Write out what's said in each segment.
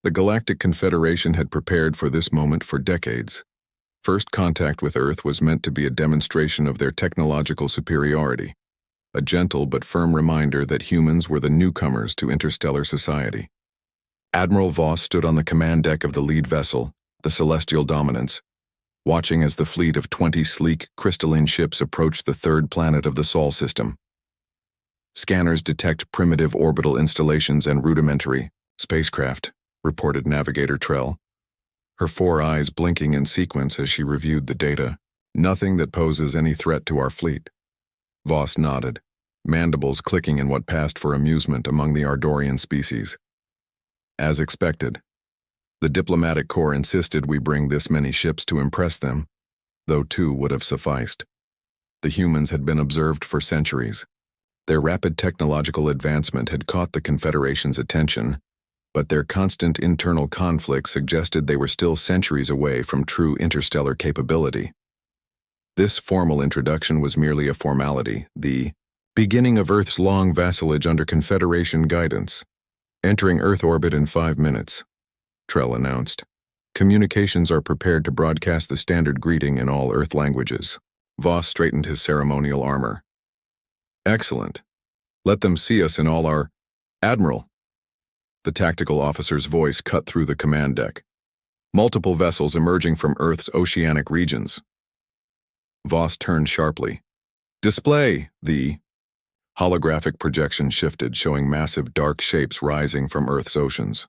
The Galactic Confederation had prepared for this moment for decades. First contact with Earth was meant to be a demonstration of their technological superiority, a gentle but firm reminder that humans were the newcomers to interstellar society. Admiral Voss stood on the command deck of the lead vessel, the Celestial Dominance, watching as the fleet of 20 sleek, crystalline ships approached the third planet of the Sol system. Scanners detect primitive orbital installations and rudimentary spacecraft, reported Navigator Trell, her 4 eyes blinking in sequence as she reviewed the data. Nothing that poses any threat to our fleet. Voss nodded, mandibles clicking in what passed for amusement among the Ardorian species. As expected, the diplomatic corps insisted we bring this many ships to impress them, though 2 would have sufficed. The humans had been observed for centuries. Their rapid technological advancement had caught the Confederation's attention, but their constant internal conflict suggested they were still centuries away from true interstellar capability. This formal introduction was merely a formality, the beginning of Earth's long vassalage under Confederation guidance. Entering Earth orbit in 5 minutes, Trell announced. Communications are prepared to broadcast the standard greeting in all Earth languages. Voss straightened his ceremonial armor. Excellent. Let them see us in all our... Admiral. The tactical officer's voice cut through the command deck. Multiple vessels emerging from Earth's oceanic regions. Voss turned sharply. Display, the holographic projection shifted, showing massive dark shapes rising from Earth's oceans.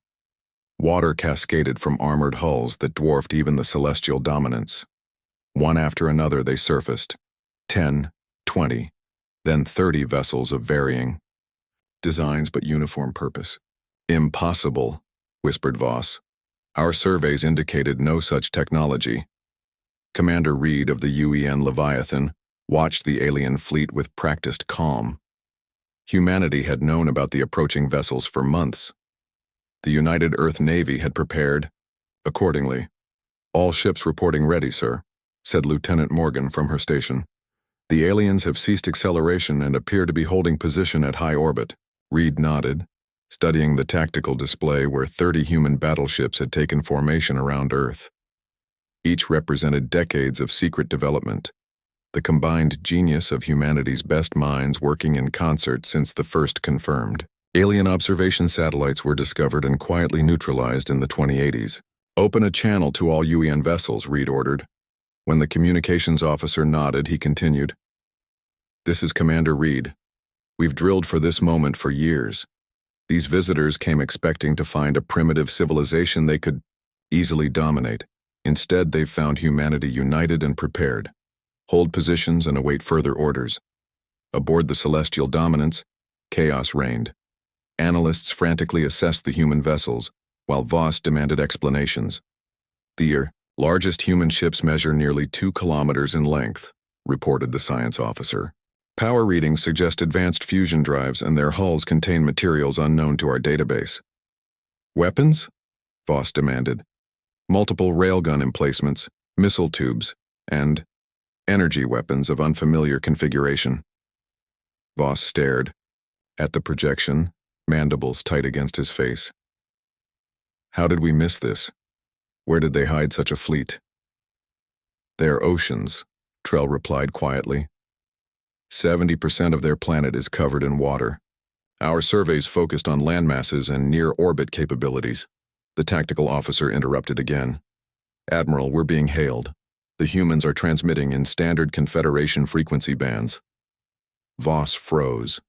Water cascaded from armored hulls that dwarfed even the Celestial Dominance. One after another they surfaced. 10, 20, then 30 vessels of varying designs but uniform purpose. Impossible, whispered Voss. Our surveys indicated no such technology. Commander Reed of the UEN Leviathan watched the alien fleet with practiced calm. Humanity had known about the approaching vessels for months. The United Earth Navy had prepared accordingly. All ships reporting ready, sir, said Lieutenant Morgan from her station. The aliens have ceased acceleration and appear to be holding position at high orbit. Reed nodded, studying the tactical display where 30 human battleships had taken formation around Earth. Each represented decades of secret development, the combined genius of humanity's best minds working in concert since the first confirmed alien observation satellites were discovered and quietly neutralized in the 2080s. Open a channel to all UEN vessels, Reed ordered. When the communications officer nodded, he continued. This is Commander Reed. We've drilled for this moment for years. These visitors came expecting to find a primitive civilization they could easily dominate. Instead, they've found humanity united and prepared. Hold positions and await further orders. Aboard the Celestial Dominance, chaos reigned. Analysts frantically assessed the human vessels, while Voss demanded explanations. The largest human ships measure nearly 2 kilometers in length, reported the science officer. Power readings suggest advanced fusion drives, and their hulls contain materials unknown to our database. Weapons? Voss demanded. Multiple railgun emplacements, missile tubes, and energy weapons of unfamiliar configuration. Voss stared at the projection, mandibles tight against his face. How did we miss this? Where did they hide such a fleet? Their oceans, Trell replied quietly. 70% of their planet is covered in water. Our surveys focused on landmasses and near-orbit capabilities. The tactical officer interrupted again. Admiral, we're being hailed. The humans are transmitting in standard Confederation frequency bands. Voss froze.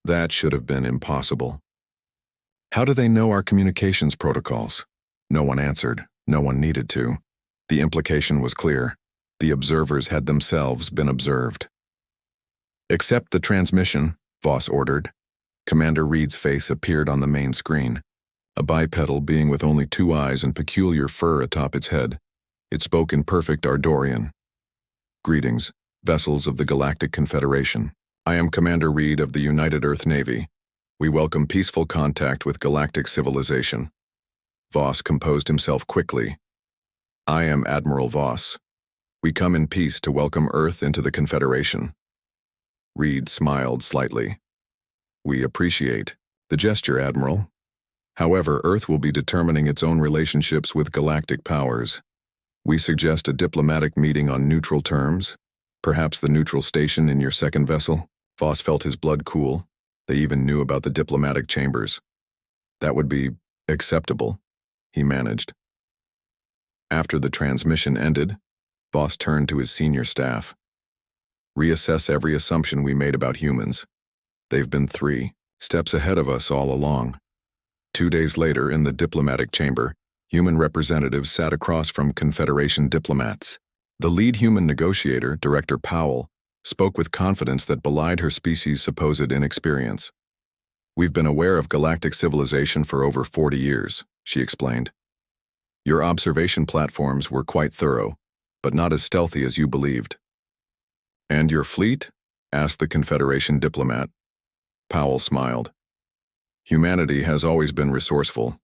That should have been impossible. How do they know our communications protocols? No one answered. No one needed to. The implication was clear. The observers had themselves been observed. Accept the transmission, Voss ordered. Commander Reed's face appeared on the main screen. A bipedal being with only 2 eyes and peculiar fur atop its head. It spoke in perfect Ardorian. Greetings, vessels of the Galactic Confederation. I am Commander Reed of the United Earth Navy. We welcome peaceful contact with galactic civilization. Voss composed himself quickly. I am Admiral Voss. We come in peace to welcome Earth into the Confederation. Reed smiled slightly. We appreciate the gesture, Admiral. However, Earth will be determining its own relationships with galactic powers. We suggest a diplomatic meeting on neutral terms, perhaps the neutral station in your second vessel. Voss felt his blood cool. They even knew about the diplomatic chambers. That would be acceptable, he managed. After the transmission ended, Voss turned to his senior staff. Reassess every assumption we made about humans. They've been 3 steps ahead of us all along. 2 days later, in the diplomatic chamber, human representatives sat across from Confederation diplomats. The lead human negotiator, Director Powell, spoke with confidence that belied her species' supposed inexperience. We've been aware of galactic civilization for over 40 years, she explained. Your observation platforms were quite thorough, but not as stealthy as you believed. And your fleet? Asked the Confederation diplomat. Powell smiled. Humanity has always been resourceful.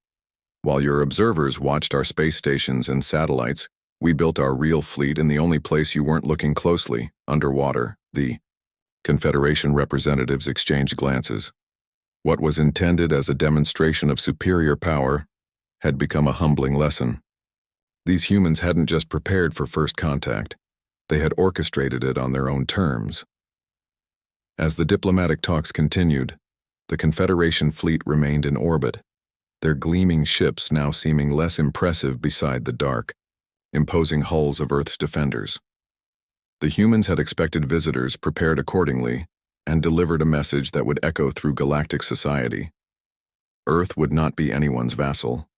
While your observers watched our space stations and satellites, we built our real fleet in the only place you weren't looking closely, underwater. The Confederation representatives exchanged glances. What was intended as a demonstration of superior power had become a humbling lesson. These humans hadn't just prepared for first contact, they had orchestrated it on their own terms. As the diplomatic talks continued, the Confederation fleet remained in orbit, their gleaming ships now seeming less impressive beside the dark, imposing hulls of Earth's defenders. The humans had expected visitors, prepared accordingly, and delivered a message that would echo through galactic society. Earth would not be anyone's vassal.